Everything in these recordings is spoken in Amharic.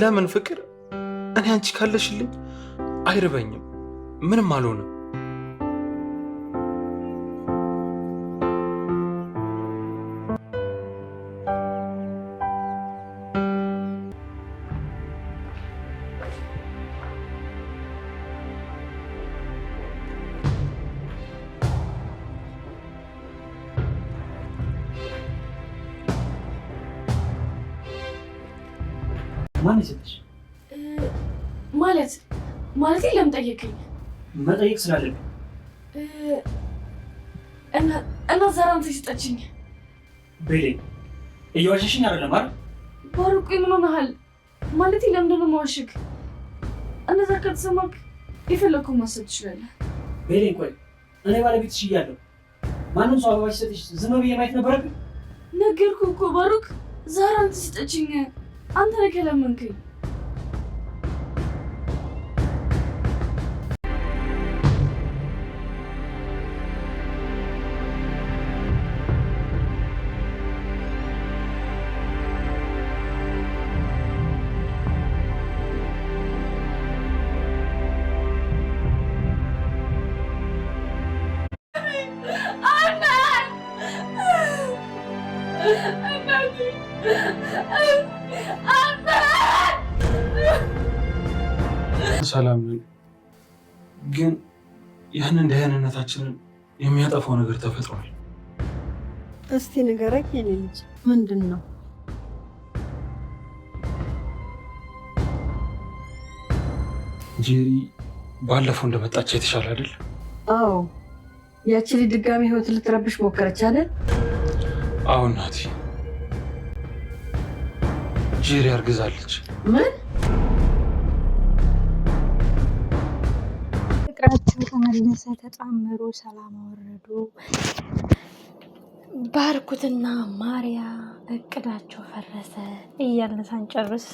ለምን ፍቅር? እኔ አንቺ ካለሽልኝ አይርበኝም፣ ምንም አልሆንም። ማን ይሰጥሽ? ማለት ለምን ጠየቀኝ? መጠየቅ ስላለብኝ እና ዛራን ትሰጠችኝ። ቤሌ እየዋሸሽኝ አይደለም አይደል? ባሩቅ ምን ሆነሃል? ማለት ለምንድን ነው የማዋሽክ? እንደዛ ከተሰማክ የፈለግከው ማሰብ ትችላለህ። ቤሌ ቆይ፣ እኔ ባለቤትሽ እያለሁ ማንም ሰው አበባ ሲሰጥሽ ዝም ብዬ ማየት ነበረብኝ? ነገርኩህ እኮ ባሩክ፣ ዛራን ትሰጠችኝ። አንተ ነህ ከለመንከኝ። ሰላም ነን፣ ግን ያንን ደህንነታችንን የሚያጠፋው ነገር ተፈጥሯል። እስቲ ንገረኝ የኔ ልጅ፣ ምንድን ነው? ጄሪ ባለፈው እንደመጣች የተሻለ አይደል? አዎ፣ ያቺ ልጅ ድጋሚ ህይወት ልትረብሽ ሞከረች አይደል? አዎ እናቴ፣ ጄሪ አርግዛለች። ምን? ፍቅራቸው ተመለሰ፣ ተጣመሩ፣ ሰላም አወረዱ። ባርኩትና ማርያ እቅዳቸው ፈረሰ እያልን ሳንጨርስ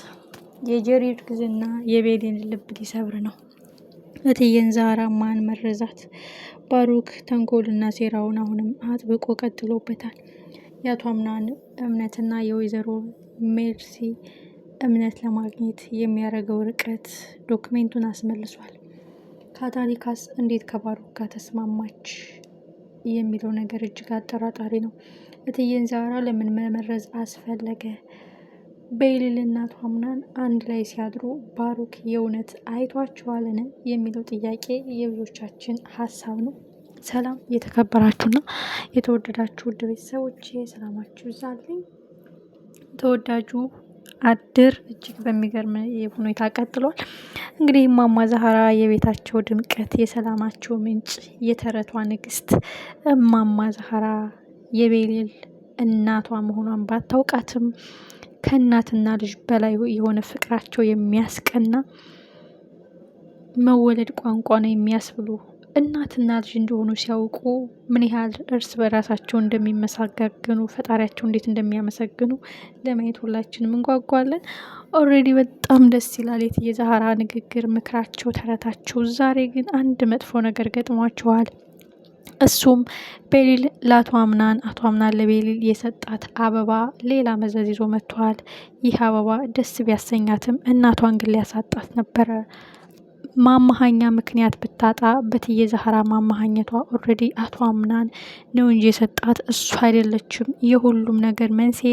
የጄሪ እርግዝና የቤሊን ልብ ሊሰብር ነው። እትዬን ዛራ ማን መረዛት? ባሩክ ተንኮልና ሴራውን አሁንም አጥብቆ ቀጥሎበታል። የአቶ አምናን እምነትና የወይዘሮ ሜርሲ እምነት ለማግኘት የሚያደርገው ርቀት ዶክሜንቱን አስመልሷል። ካታሊካስ እንዴት ከባሩክ ጋር ተስማማች የሚለው ነገር እጅግ አጠራጣሪ ነው። እትዬን ዛራ ለምን መመረዝ አስፈለገ? ቤሊልና አቶ አምናን አንድ ላይ ሲያድሩ ባሩክ የእውነት አይቷቸዋልን የሚለው ጥያቄ የብዙዎቻችን ሀሳብ ነው። ሰላም የተከበራችሁና የተወደዳችሁ ውድ ቤተሰቦች ሰላማችሁ ይብዛልኝ። ተወዳጁ አድር እጅግ በሚገርም ሁኔታ ቀጥሏል። እንግዲህ እማማ ዛህራ የቤታቸው ድምቀት፣ የሰላማቸው ምንጭ፣ የተረቷ ንግስት እማማ ዛህራ የቤሊል እናቷ መሆኗን ባታውቃትም ከእናትና ልጅ በላይ የሆነ ፍቅራቸው የሚያስቀና መወለድ ቋንቋ ነው የሚያስብሉ እናትና ልጅ እንደሆኑ ሲያውቁ ምን ያህል እርስ በራሳቸው እንደሚመሰጋገኑ ፈጣሪያቸው እንዴት እንደሚያመሰግኑ ለማየት ሁላችንም እንጓጓለን። ኦልሬዲ በጣም ደስ ይላል የእትዬ ዛህራ ንግግር፣ ምክራቸው፣ ተረታቸው። ዛሬ ግን አንድ መጥፎ ነገር ገጥሟቸዋል። እሱም ቤሊል ለአቶ አምናን፣ አቶ አምናን ለቤሊል የሰጣት አበባ ሌላ መዘዝ ይዞ መጥቷል። ይህ አበባ ደስ ቢያሰኛትም እናቷን ግን ሊያሳጣት ነበረ። ማማሃኛ ምክንያት ብታጣ በእትዬ ዛህራ ማማሃኘቷ ኦልሬዲ አቶ አምናን ነው እንጂ የሰጣት እሱ አይደለችም። የሁሉም ነገር መንስኤ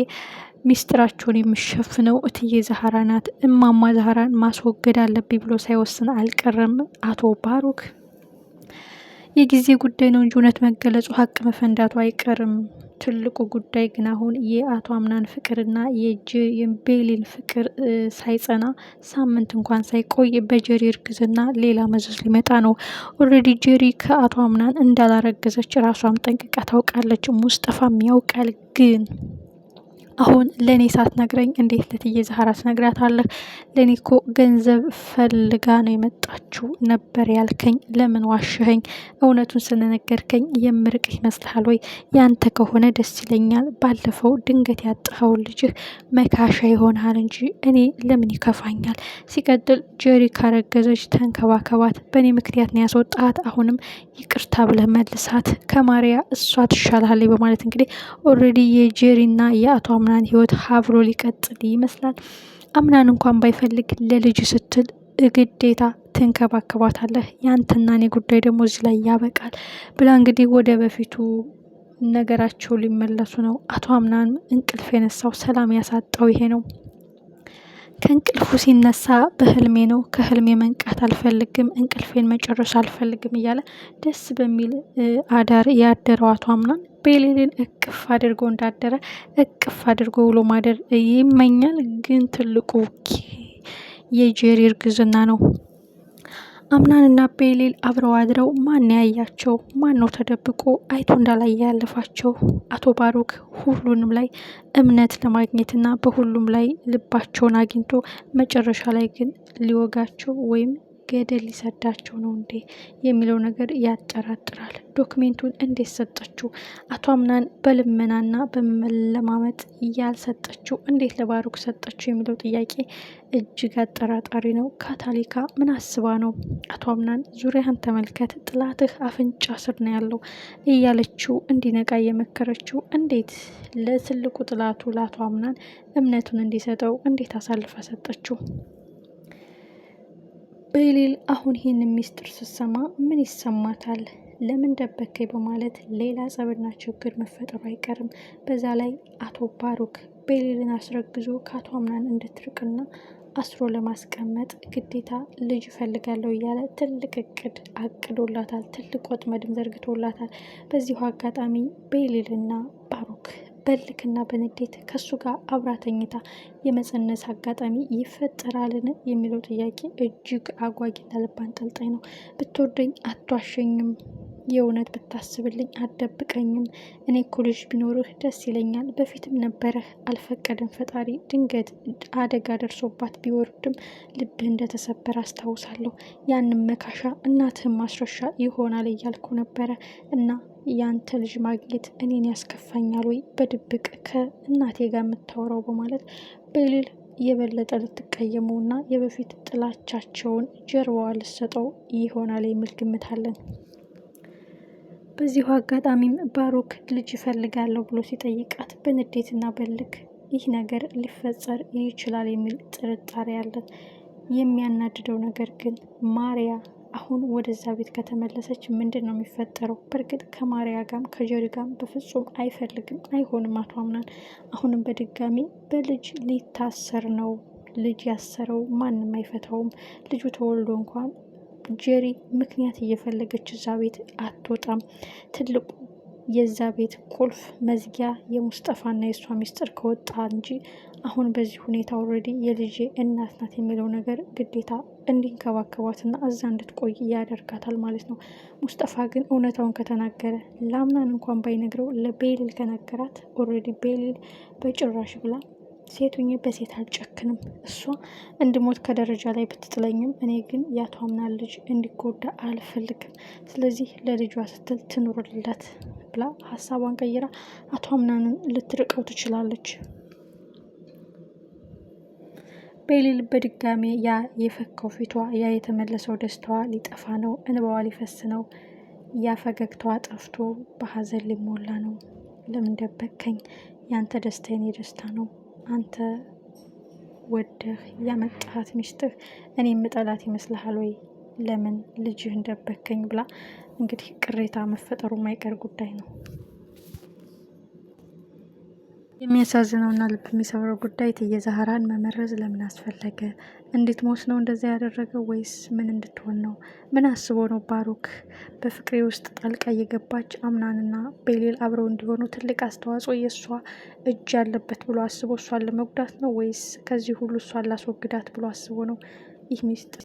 ሚስጥራቸውን የሚሸፍነው እትዬ ዛህራ ናት። እማማ ዛህራን ማስወገድ አለብኝ ብሎ ሳይወስን አልቀረም አቶ ባሩክ። የጊዜ ጉዳይ ነው እንጂ እውነት መገለጹ ሀቅ መፈንዳቱ አይቀርም። ትልቁ ጉዳይ ግን አሁን የአቶ አምናን ፍቅርና የቤሊን ፍቅር ሳይጸና ሳምንት እንኳን ሳይቆይ በጀሪ እርግዝና ሌላ መዘዝ ሊመጣ ነው። ኦልሬዲ ጀሪ ከአቶ አምናን እንዳላረገዘች ራሷም ጠንቅቃ ታውቃለች። ሙስጠፋም ያውቃል። ግን አሁን ለእኔ ሳትነግረኝ እንዴት ለእትዬ ዛህራ ትነግራታለህ? ለእኔ እኮ ገንዘብ ፈልጋ ነው የመጣችው ነበር ያልከኝ። ለምን ዋሸኸኝ? እውነቱን ስንነገርከኝ የምርቅህ ይመስልሃል ወይ? ያንተ ከሆነ ደስ ይለኛል። ባለፈው ድንገት ያጣኸውን ልጅህ መካሻ ይሆናል እንጂ እኔ ለምን ይከፋኛል? ሲቀጥል ጀሪ ካረገዘች ተንከባከባት። በእኔ ምክንያት ነው ያስወጣት። አሁንም ይቅርታ ብለህ መልሳት። ከማርያ እሷ ትሻላለች በማለት እንግዲህ ኦልሬዲ የጀሪና የአቶ አምናን ህይወት ሀብሮ ሊቀጥል ይመስላል። አምናን እንኳን ባይፈልግ ለልጅ ስትል ግዴታ ትንከባከባታለህ። ያንተና እኔ ጉዳይ ደግሞ እዚህ ላይ ያበቃል ብላ እንግዲህ ወደ በፊቱ ነገራቸው ሊመለሱ ነው። አቶ አምናን እንቅልፍ የነሳው ሰላም ያሳጣው ይሄ ነው። ከእንቅልፉ ሲነሳ በህልሜ ነው፣ ከህልሜ መንቃት አልፈልግም፣ እንቅልፌን መጨረስ አልፈልግም እያለ ደስ በሚል አዳር ያደረው አቶ አምናን ቤሊልን እቅፍ አድርጎ እንዳደረ እቅፍ አድርጎ ውሎ ማደር ይመኛል። ግን ትልቁ የጄሪ እርግዝና ነው። አምናንና ቤሊል አብረው አድረው ማን ያያቸው? ማን ነው ተደብቆ አይቶ እንዳላየ ያለፋቸው? አቶ ባሩክ ሁሉንም ላይ እምነት ለማግኘትና በሁሉም ላይ ልባቸውን አግኝቶ መጨረሻ ላይ ግን ሊወጋቸው ወይም ገደል ሊሰዳቸው ነው እንዴ የሚለው ነገር ያጠራጥራል። ዶክሜንቱን እንዴት ሰጠችው? አቶ አምናን በልመናና በመለማመጥ ያልሰጠችው እንዴት ለባሩክ ሰጠችው የሚለው ጥያቄ እጅግ አጠራጣሪ ነው። ካታሊካ ምን አስባ ነው? አቶ አምናን ዙሪያህን ተመልከት፣ ጥላትህ አፍንጫ ስር ነው ያለው እያለችው እንዲነቃ እየመከረችው እንዴት ለትልቁ ጥላቱ ለአቶ አምናን እምነቱን እንዲሰጠው እንዴት አሳልፋ ሰጠችው? ቤሊል አሁን ይህን ሚስጥር ስትሰማ ምን ይሰማታል? ለምን ደበከኝ በማለት ሌላ ጸብና ችግር መፈጠሩ አይቀርም። በዛ ላይ አቶ ባሩክ ቤሊልን አስረግዞ ከአቶ አምናን እንድትርቅና አስሮ ለማስቀመጥ ግዴታ ልጅ እፈልጋለሁ እያለ ትልቅ እቅድ አቅዶላታል። ትልቅ ወጥመድም ዘርግቶላታል። በዚሁ አጋጣሚ ቤሊልና ባሩክ በልክና በንዴት ከሱ ጋር አብራተኝታ የመጸነስ አጋጣሚ ይፈጠራልን የሚለው ጥያቄ እጅግ አጓጊና ልብ አንጠልጣይ ነው። ብትወደኝ አትዋሸኝም፣ የእውነት ብታስብልኝ አትደብቀኝም። እኔ እኮ ልጅ ቢኖርህ ደስ ይለኛል። በፊትም ነበረህ፣ አልፈቀደም ፈጣሪ። ድንገት አደጋ ደርሶባት ቢወርድም ልብህ እንደተሰበረ አስታውሳለሁ። ያንም መካሻ እናትህን ማስረሻ ይሆናል እያልኩ ነበረ እና ያንተ ልጅ ማግኘት እኔን ያስከፋኛል ወይ በድብቅ ከእናቴ ጋር የምታወራው በማለት ቤሊል የበለጠ ልትቀየመው እና የበፊት ጥላቻቸውን ጀርባዋ ልትሰጠው ይሆናል የሚል ግምት አለን። በዚሁ አጋጣሚም ባሩክ ልጅ ይፈልጋለሁ ብሎ ሲጠይቃት በንዴትና በልክ ይህ ነገር ሊፈጸር ይችላል የሚል ጥርጣሬ አለን። የሚያናድደው ነገር ግን ማሪያ አሁን ወደዛ ቤት ከተመለሰች ምንድን ነው የሚፈጠረው? በእርግጥ ከማሪያ ጋም ከጀሪ ጋም በፍጹም አይፈልግም፣ አይሆንም። አቶ አምናን አሁንም በድጋሚ በልጅ ሊታሰር ነው። ልጅ ያሰረው ማንም አይፈታውም። ልጁ ተወልዶ እንኳን ጀሪ ምክንያት እየፈለገች እዛ ቤት አትወጣም። ትልቁ የዛ ቤት ቁልፍ መዝጊያ የሙስጠፋና የእሷ ሚስጥር ከወጣ እንጂ አሁን በዚህ ሁኔታ ኦልሬዲ የልጄ እናት ናት የሚለው ነገር ግዴታ እንዲንከባከቧትና እዛ እንድትቆይ ያደርጋታል ማለት ነው። ሙስጠፋ ግን እውነታውን ከተናገረ ለአምናን እንኳን ባይነግረው ለቤሊል ከነገራት ኦልሬዲ ቤሊል በጭራሽ ብላ ሴቱኝ በሴት አልጨክንም፣ እሷ እንድሞት ከደረጃ ላይ ብትጥለኝም እኔ ግን የአቶ አምናን ልጅ እንዲጎዳ አልፈልግም። ስለዚህ ለልጇ ስትል ትኑርላት ብላ ሀሳቧን ቀይራ አቶ አምናንን ልትርቀው ትችላለች። ቤሊል በድጋሚ ያ የፈካው ፊቷ፣ ያ የተመለሰው ደስታዋ ሊጠፋ ነው። እንባዋ ሊፈስ ነው። ያ ፈገግታዋ ጠፍቶ በሀዘን ሊሞላ ነው። ለምን ደበከኝ? ያንተ ደስታ የኔ ደስታ ነው። አንተ ወደህ ያመጣሃት ሚስትህ እኔ የምጠላት ይመስልሃል ወይ? ለምን ልጅህን ደበከኝ ብላ እንግዲህ ቅሬታ መፈጠሩ የማይቀር ጉዳይ ነው። የሚያሳዝነውና ልብ የሚሰብረው ጉዳይ እትዬ ዛህራን መመረዝ ለምን አስፈለገ? እንድትሞት ነው እንደዛ ያደረገው ወይስ ምን እንድትሆን ነው? ምን አስቦ ነው ባሩክ በፍቅሬ ውስጥ ጣልቃ እየገባች አምናንና ቤሊል አብረው እንዲሆኑ ትልቅ አስተዋጽኦ የእሷ እጅ ያለበት ብሎ አስቦ እሷን ለመጉዳት ነው ወይስ ከዚህ ሁሉ እሷን ላስወግዳት ብሎ አስቦ ነው? ይህ ሚስጥር